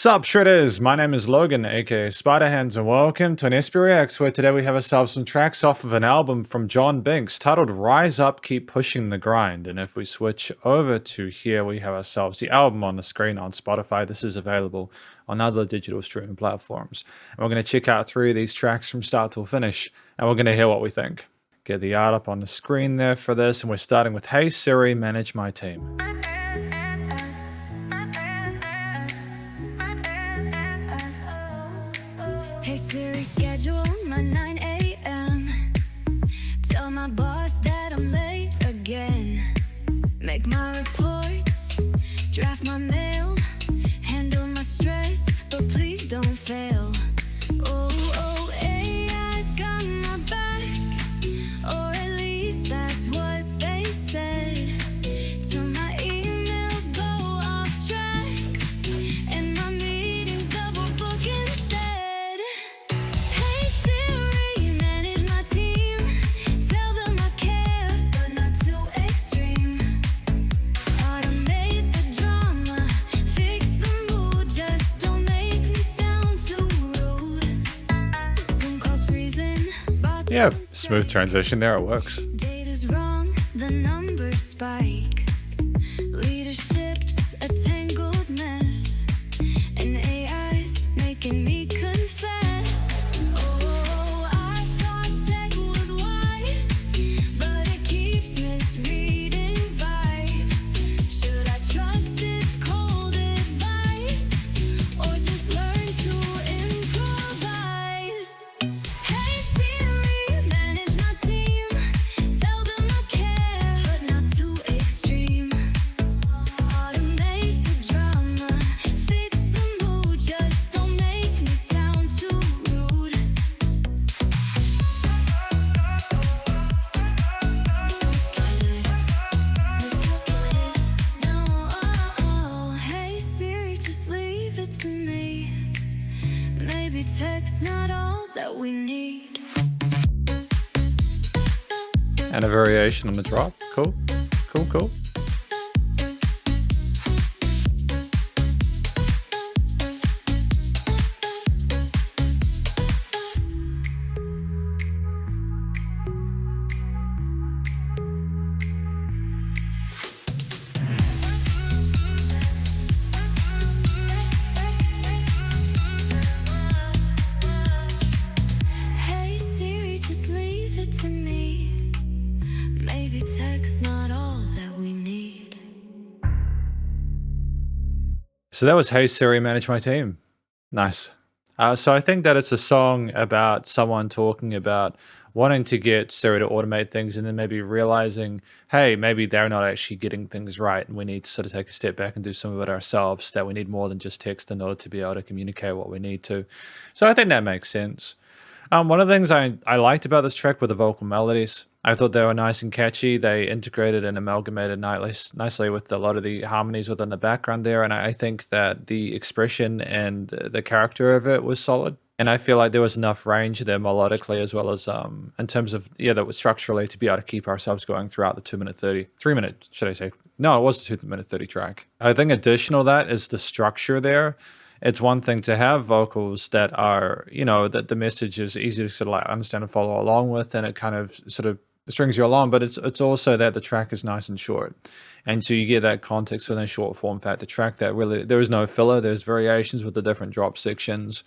Sup Shredders, my name is Logan, aka Spiderhands, and welcome to an SP Reacts, where today we have ourselves some tracks off of an album from John Binks titled Rise Up, Keep Pushing the Grind. And if we switch over to here, we have ourselves the album on the screen on Spotify. This is available on other digital streaming platforms. And we're going to check out 3 of these tracks from start to finish, and we're going to hear what we think. Get the art up on the screen there for this, and we're starting with Hey Siri, Manage My Team. Hey Siri, schedule my 9 a.m. Tell my boss that I'm late again. Make my reports, draft my mail, handle my stress, but please don't fail. Oh, AI's got my back, or at least that's what they said. Till my emails go off track, and my meetings double book instead. Hey Siri, manage my team. Tell them I care, but not too extreme. Automate the drama, fix the mood, just don't make me sound too rude. Zoom calls freezing, bots Yeah, don't smooth stay. transition there, it works. Data's wrong, the numbers spike. Leadership's a tangled mess, and AI's making me confess. Oh, I thought tech was wise, but it keeps misreading vibes. Should I trust its cold advice, or just learn to improvise? Hey Siri, manage my team. Tell them I care, but not too extreme. Automate the drama, fix the mood, just don't make me sound too rude. No, hey Siri, just leave it to me. Maybe tech's not all that we need. And a variation on the drop. Cool. Cool, cool. Hey Siri, just leave it to me. Maybe tech's not all that we need. So that was Hey Siri, Manage My Team. Nice. So I think that it's a song about someone talking about wanting to get Siri to automate things and then maybe realizing, hey, maybe they're not actually getting things right and we need to sort of take a step back and do some of it ourselves, that we need more than just text in order to be able to communicate what we need to. So I think that makes sense. One of the things I liked about this track were the vocal melodies. I thought they were nice and catchy. They integrated and amalgamated nicely with a lot of the harmonies within the background there. And I think that the expression and the character of it was solid. And I feel like there was enough range there melodically as well as in terms of, that was structurally to be able to keep ourselves going throughout the 3 minute, should I say? No, it was the 2 minute 30 track. I think additional to that is the structure there. It's one thing to have vocals that are, that the message is easy to sort of like understand and follow along with, and it kind of sort of strings you along, but it's also that the track is nice and short. And so you get that context within a short form factor track that really, there is no filler, there's variations with the different drop sections.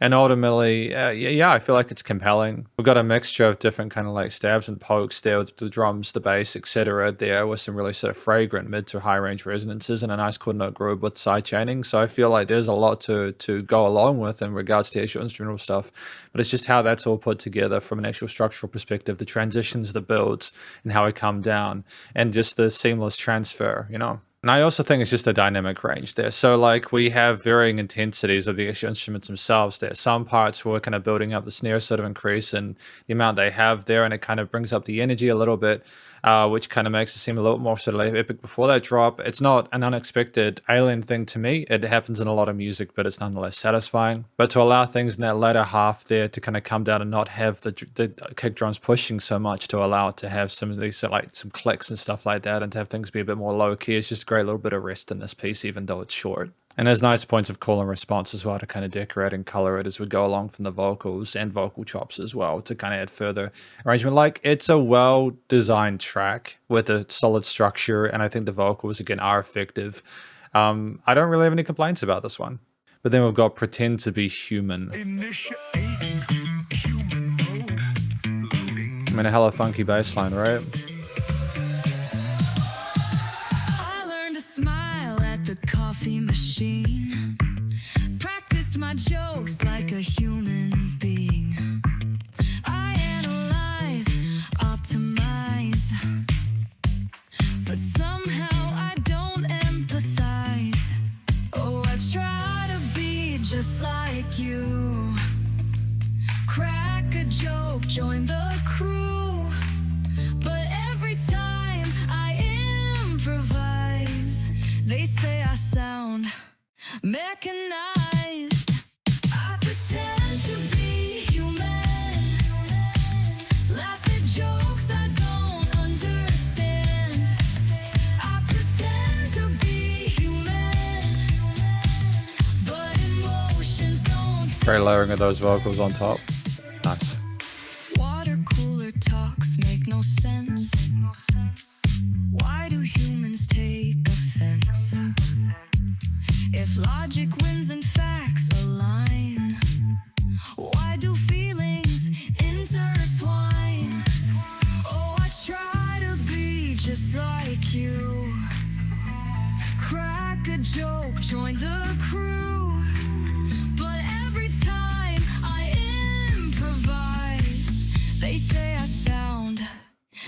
And ultimately, I feel like it's compelling. We've got a mixture of different kind of like stabs and pokes there with the drums, the bass, etc. there with some really sort of fragrant mid to high range resonances and a nice quarter note groove with side chaining. So I feel like there's a lot to go along with in regards to actual instrumental stuff. But it's just how that's all put together from an actual structural perspective, the transitions, the builds, and how we come down, and just the seamless transfer, And I also think it's just a dynamic range there. So like we have varying intensities of the actual instruments themselves there. Some parts where we're kind of building up the snare sort of increase and the amount they have there, and it kind of brings up the energy a little bit. which kind of makes it seem a little more sort of epic before that drop. It's not an unexpected alien thing to me. It happens in a lot of music, but it's nonetheless satisfying. But to allow things in that latter half there to kind of come down and not have the kick drums pushing so much, to allow it to have some of these like some clicks and stuff like that, and to have things be a bit more low key, is just great little bit of rest in this piece, even though it's short. And there's nice points of call and response as well to kind of decorate and color it as we go along from the vocals and vocal chops as well to kind of add further arrangement. Like, it's a well-designed track with a solid structure, and I think the vocals, again, are effective. I don't really have any complaints about this one. But then we've got Pretend to Be Human. I mean, a hella funky bass line, right? I learned to smile at the coffee machine. Practiced my jokes like a human being. I analyze, optimize, but somehow I don't empathize. Oh, I try to be just like you. Crack a joke, join the crew. But every time I improvise, they say I sound mechanized. I pretend to be human. Laugh at jokes I don't understand. I pretend to be human, but emotions don't Great layering of those vocals on top. Nice. Water cooler talks make no sense. Why do humans take offense? If logic wins and facts align, why do feelings intertwine? Oh, I try to be just like you. Crack a joke, join the crew. But every time I improvise, they say I sound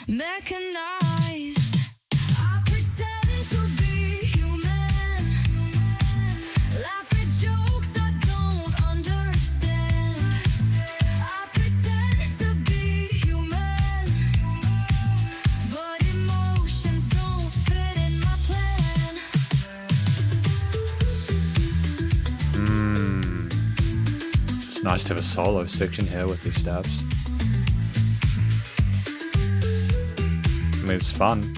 mechanized. I pretend to be human. Laugh at jokes I don't understand. I pretend to be human, but emotions don't fit in my plan. It's nice to have a solo section here with these steps. I mean, it's fun.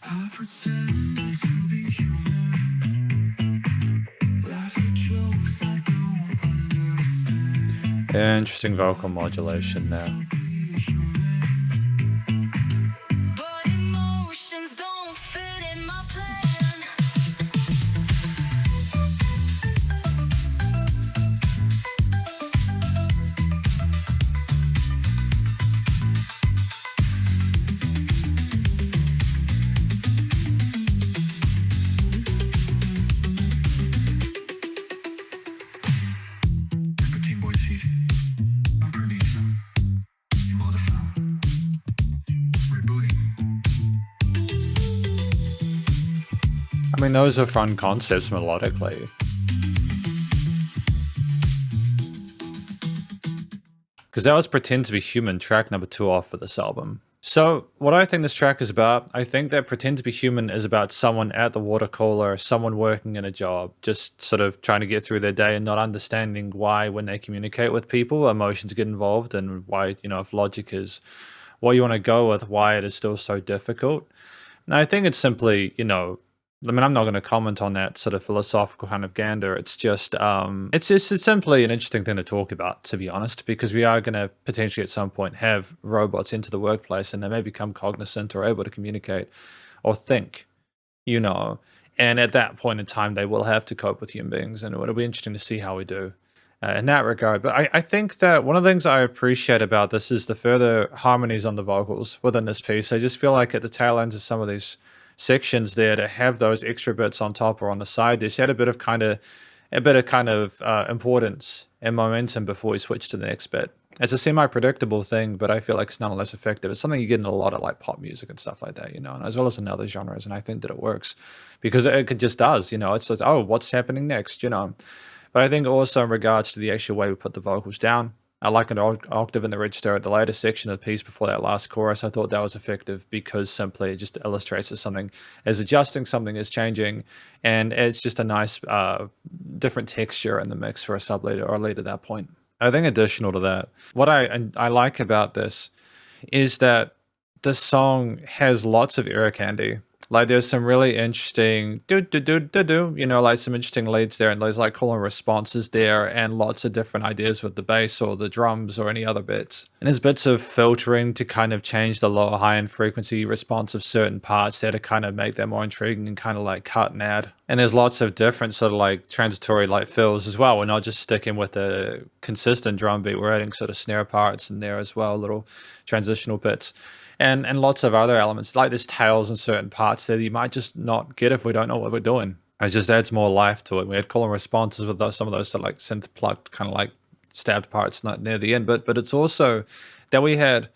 I pretend to be human. Laugh at jokes I don't understand. Interesting vocal modulation there. But emotions don't fit in my plan. I mean, those are fun concepts melodically. Because that was Pretend to Be Human, track number 2 off of this album. So, what I think this track is about, I think that Pretend to Be Human is about someone at the water cooler, someone working in a job, just sort of trying to get through their day and not understanding why, when they communicate with people, emotions get involved, and why, if logic is what you want to go with, why it is still so difficult. And I think it's simply, I mean, I'm not going to comment on that sort of philosophical kind of gander. It's just, it's simply an interesting thing to talk about, to be honest, because we are going to potentially at some point have robots into the workplace, and they may become cognizant or able to communicate or think, and at that point in time, they will have to cope with human beings, and it'll be interesting to see how we do in that regard. But I think that one of the things I appreciate about this is the further harmonies on the vocals within this piece. I just feel like at the tail ends of some of these sections there, to have those extra bits on top or on the side, they add a bit of kind of importance and momentum before we switch to the next bit. It's a semi-predictable thing, but I feel like it's nonetheless effective. It's something you get in a lot of like pop music and stuff like that, and as well as in other genres. And I think that it works because it just does, it's like, oh, what's happening next, But I think also in regards to the actual way we put the vocals down, I like an octave in the register at the later section of the piece before that last chorus. I thought that was effective because simply it just illustrates that something is adjusting, something is changing, and it's just a nice different texture in the mix for a sub lead or a lead at that point. I think additional to that, what I like about this is that the song has lots of ear candy. Like there's some really interesting do do do do do, like some interesting leads there, and there's like cool responses there, and lots of different ideas with the bass or the drums or any other bits. And there's bits of filtering to kind of change the low high end frequency response of certain parts there to kind of make them more intriguing and kind of like cut and add. And there's lots of different sort of like transitory like fills as well. We're not just sticking with a consistent drum beat. We're adding sort of snare parts in there as well, little transitional bits. And lots of other elements, like there's tails in certain parts that you might just not get if we don't know what we're doing. It just adds more life to it. We had call and responses with some of those sort of like synth plucked kind of like stabbed parts not near the end, but it's also that we had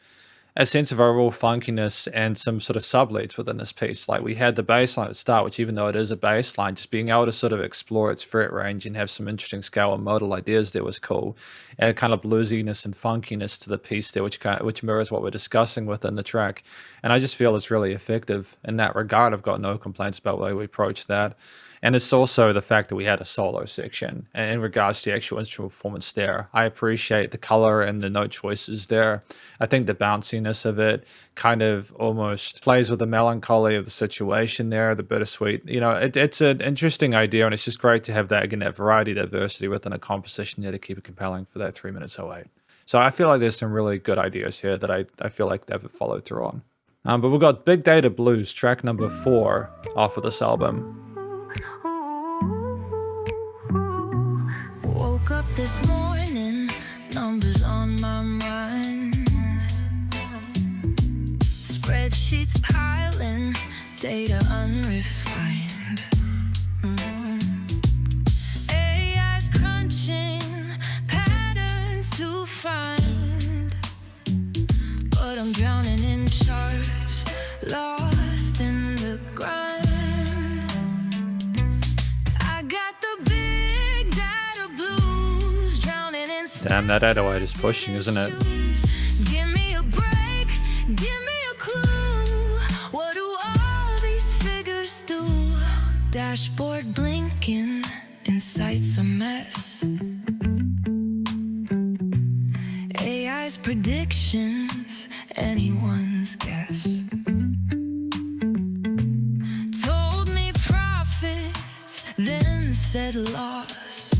a sense of overall funkiness and some sort of sub leads within this piece. Like we had the bass line at the start, which even though it is a bass line, just being able to sort of explore its fret range and have some interesting scale and modal ideas there was cool. And a kind of bluesiness and funkiness to the piece there, which mirrors what we're discussing within the track. And I just feel it's really effective in that regard. I've got no complaints about the way we approach that. And it's also the fact that we had a solo section. And in regards to the actual instrumental performance there, I appreciate the color and the note choices there. I think the bounciness of it kind of almost plays with the melancholy of the situation there, the bittersweet. It's an interesting idea, and it's just great to have that, again, that variety, diversity within a composition there to keep it compelling for that 3 minutes 08. So I feel like there's some really good ideas here that I feel like they've followed through on. But we've got Big Data Blues, track number 4 off of this album. Woke up this morning, numbers on my mind. Spreadsheets piling, data unrefined. AI's crunching patterns to find. But I'm drowning in charts, lost in the grind. I got the big data blues, drowning in. Damn, that 808 is pushing, isn't it? Give me a break, give me a clue. What do all these figures do? Dashboard blinking, insight's a mess. AI's predictions, anyone's guess. Told me profits, then said loss.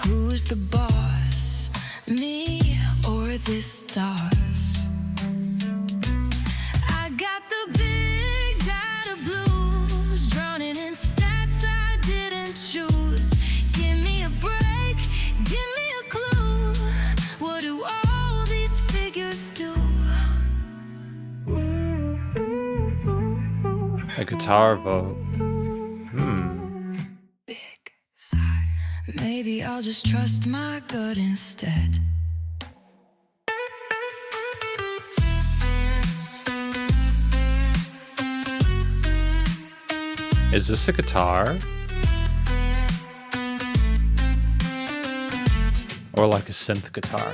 Who's the boss, me or the stars? I got the big data blues, drowning in stats I didn't choose. Give me a break, give me a clue. What do all these figures do? A guitar vote. Big sigh. Maybe I'll just trust my gut instead. Is this a guitar? Or like a synth guitar?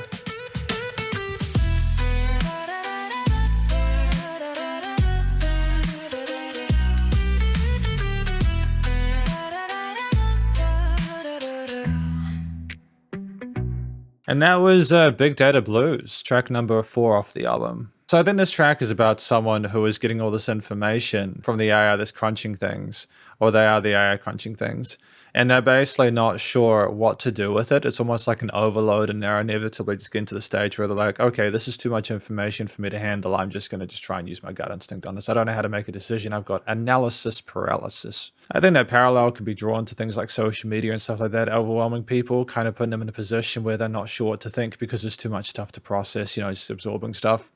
And that was Big Data Blues, track number 4 off the album. So I think this track is about someone who is getting all this information from the AI that's crunching things, or they are the AI crunching things, and they're basically not sure what to do with it. It's almost like an overload, and they're inevitably just getting to the stage where they're like, okay, this is too much information for me to handle. I'm just going to try and use my gut instinct on this. I don't know how to make a decision. I've got analysis paralysis. I think that parallel can be drawn to things like social media and stuff like that, overwhelming people, kind of putting them in a position where they're not sure what to think because there's too much stuff to process, just absorbing stuff.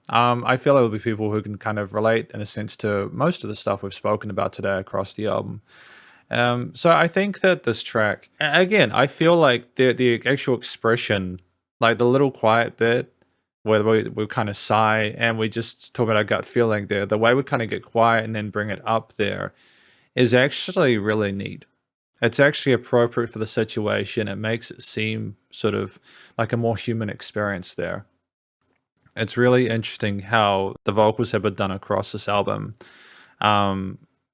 I feel there will be people who can kind of relate, in a sense, to most of the stuff we've spoken about today across the album. So I think that this track, again, I feel like the actual expression, like the little quiet bit where we kind of sigh and we just talk about our gut feeling there, the way we kind of get quiet and then bring it up there is actually really neat. It's actually appropriate for the situation. It makes it seem sort of like a more human experience there. It's really interesting how the vocals have been done across this album.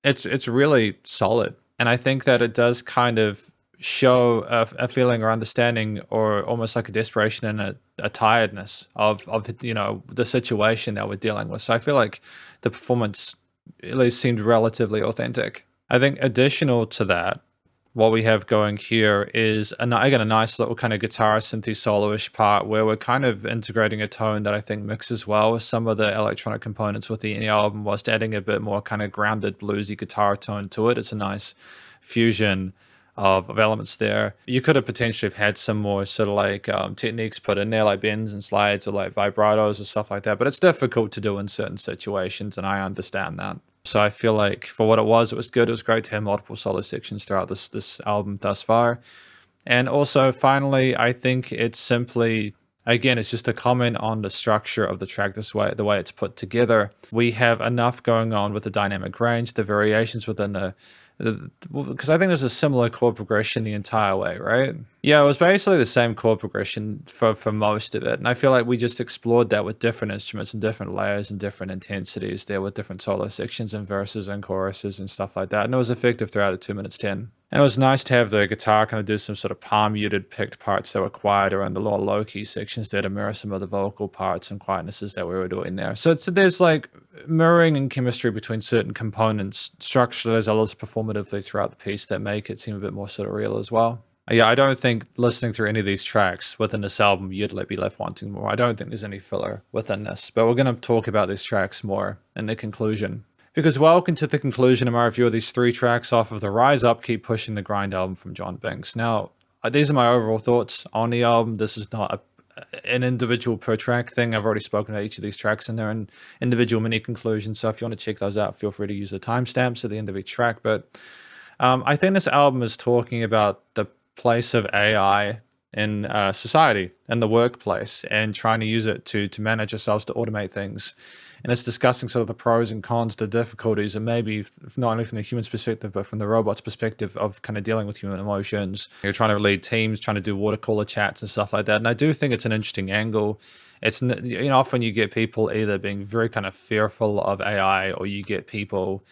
It's really solid. And I think that it does kind of show a feeling or understanding or almost like a desperation and a tiredness of the situation that we're dealing with. So I feel like the performance at least seemed relatively authentic. I think additional to that, what we have going here is again a nice little kind of guitar synthy soloish part where we're kind of integrating a tone that I think mixes well with some of the electronic components within the album, whilst adding a bit more kind of grounded bluesy guitar tone to it. It's a nice fusion of elements there. You could have potentially have had some more sort of like techniques put in there, like bends and slides or like vibratos or stuff like that, but it's difficult to do in certain situations, and I understand that. So I feel like for what it was good. It was great to have multiple solo sections throughout this album thus far. And also, finally, I think it's simply, again, it's just a comment on the structure of the track, the way it's put together. We have enough going on with the dynamic range, the variations within because I think there's a similar chord progression the entire way, right? Yeah, it was basically the same chord progression for most of it. And I feel like we just explored that with different instruments and different layers and different intensities there with different solo sections and verses and choruses and stuff like that. And it was effective throughout the 2 minutes 10. And it was nice to have the guitar kind of do some sort of palm muted picked parts that were quieter and the more low key sections there to mirror some of the vocal parts and quietnesses that we were doing there. So there's like mirroring and chemistry between certain components structurally as well as performatively throughout the piece that make it seem a bit more sort of real as well. Yeah, I don't think listening through any of these tracks within this album you'd be left wanting more. I don't think there's any filler within this, but we're going to talk about these tracks more in the conclusion. Because welcome to the conclusion of my review of these 3 tracks off of the Rise Up, Keep Pushing the Grind album from John Binks. Now, these are my overall thoughts on the album. This is not an individual per track thing. I've already spoken about each of these tracks and they're in individual mini conclusions. So if you want to check those out, feel free to use the timestamps at the end of each track. But I think this album is talking about the place of AI in society and the workplace and trying to use it to manage ourselves, to automate things. And it's discussing sort of the pros and cons, the difficulties, and maybe not only from the human's perspective, but from the robot's perspective of kind of dealing with human emotions. You're trying to lead teams, trying to do water cooler chats and stuff like that. And I do think it's an interesting angle. It's, often you get people either being very kind of fearful of AI or you get people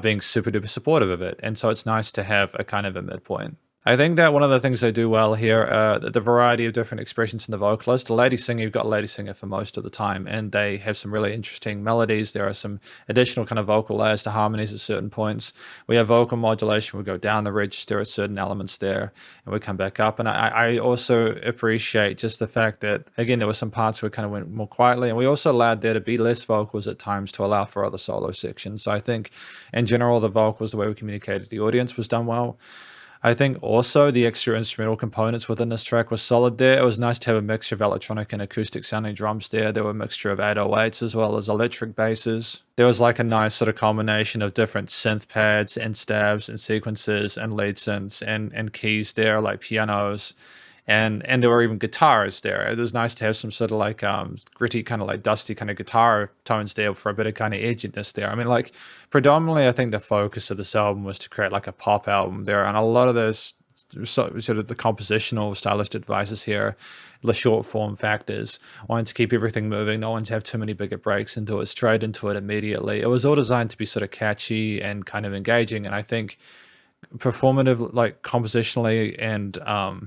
being super duper supportive of it. And so it's nice to have a kind of a midpoint. I think that one of the things they do well here, the variety of different expressions in the vocalist. The lady singer, you've got a lady singer for most of the time, and they have some really interesting melodies. There are some additional kind of vocal layers to harmonies at certain points. We have vocal modulation. We go down the register at certain elements there, and we come back up. And I also appreciate just the fact that, again, there were some parts where it kind of went more quietly, and we also allowed there to be less vocals at times to allow for other solo sections. So I think, in general, the vocals, the way we communicated to the audience was done well. I think also the extra instrumental components within this track were solid there. It was nice to have a mixture of electronic and acoustic sounding drums there. There were a mixture of 808s as well as electric basses. There was like a nice sort of combination of different synth pads and stabs and sequences and lead synths and keys there, like pianos. And there were even guitars there. It was nice to have some sort of like gritty, kind of like dusty kind of guitar tones there for a bit of kind of edginess there. I mean, like predominantly, I think the focus of this album was to create like a pop album there. And a lot of those sort of the compositional stylistic devices here, the short form factors, wanting to keep everything moving, not wanting to have too many bigger breaks and do it straight into it immediately. It was all designed to be sort of catchy and kind of engaging. And I think performative, like compositionally and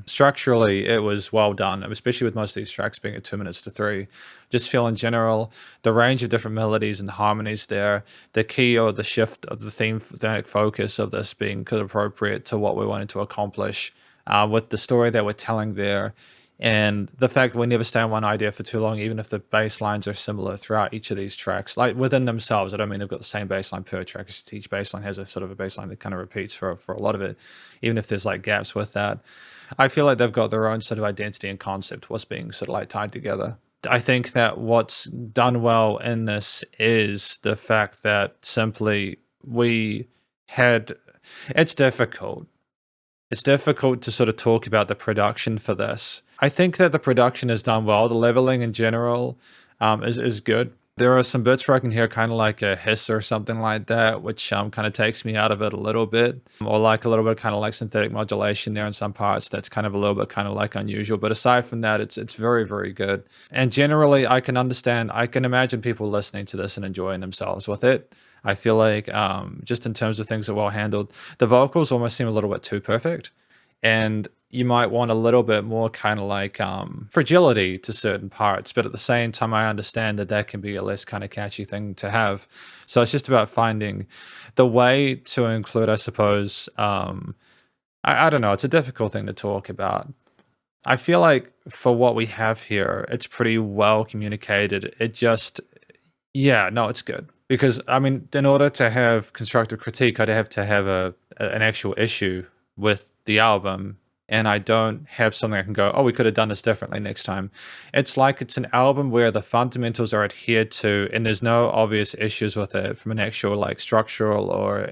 structurally, it was well done, especially with most of these tracks being at 2 minutes to 3. Just feel in general the range of different melodies and harmonies there, the key or the shift of the thematic focus of this being kind of appropriate to what we wanted to accomplish with the story that we're telling there. And the fact that we never stay on one idea for too long, even if the bass lines are similar throughout each of these tracks, like within themselves. I don't mean they've got the same bass line per track. Each bass line has a sort of a bass line that kind of repeats for a lot of it, even if there's like gaps with that. I feel like they've got their own sort of identity and concept, what's being sort of like tied together. I think that what's done well in this is the fact that simply it's difficult. It's difficult to sort of talk about the production for this. I think that the production is done well. The leveling in general is good. There are some bits where I can hear kind of like a hiss or something like that, which kind of takes me out of it a little bit. Or like a little bit kind of like synthetic modulation there in some parts that's kind of a little bit kind of like unusual. But aside from that, it's very, very good. And generally, I can imagine people listening to this and enjoying themselves with it. I feel like just in terms of things that are well handled, the vocals almost seem a little bit too perfect. and you might want a little bit more kind of like fragility to certain parts, but at the same time I understand that that can be a less kind of catchy thing to have. So it's just about finding the way to include, I suppose. I don't know, it's a difficult thing to talk about. I feel like for what we have here, it's pretty well communicated. It just, yeah, no, it's good. Because I mean, in order to have constructive critique, I'd have to have an actual issue with the album, and I don't have something I can go, oh, we could have done this differently next time. It's like it's an album where the fundamentals are adhered to, and there's no obvious issues with it from an actual like structural or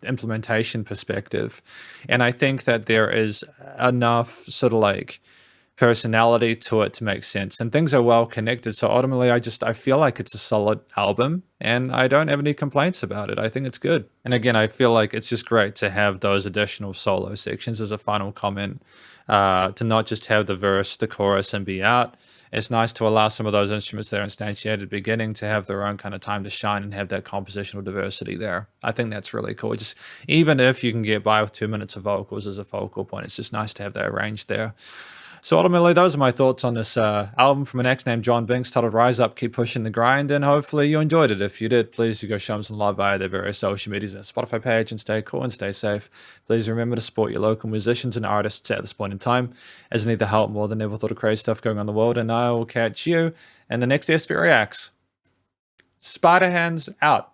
implementation perspective. And I think that there is enough sort of like personality to it to make sense, and things are well connected. So ultimately I feel like it's a solid album, and I don't have any complaints about it. I think it's good. And again, I feel like it's just great to have those additional solo sections as a final comment, to not just have the verse, the chorus, and be out. It's nice to allow some of those instruments that are instantiated at the beginning to have their own kind of time to shine and have that compositional diversity there. I think that's really cool. Just even if you can get by with 2 minutes of vocals as a focal point, it's just nice to have that arranged there. So ultimately, those are my thoughts on this album from an ex named John Binks titled Rise Up, Keep Pushing the Grind, and hopefully you enjoyed it. If you did, please do go show them some love via their various social medias and Spotify page, and stay cool and stay safe. Please remember to support your local musicians and artists at this point in time, as they need the help more than ever. Thought of crazy stuff going on in the world, and I will catch you in the next SB Reacts. Spiderhands out.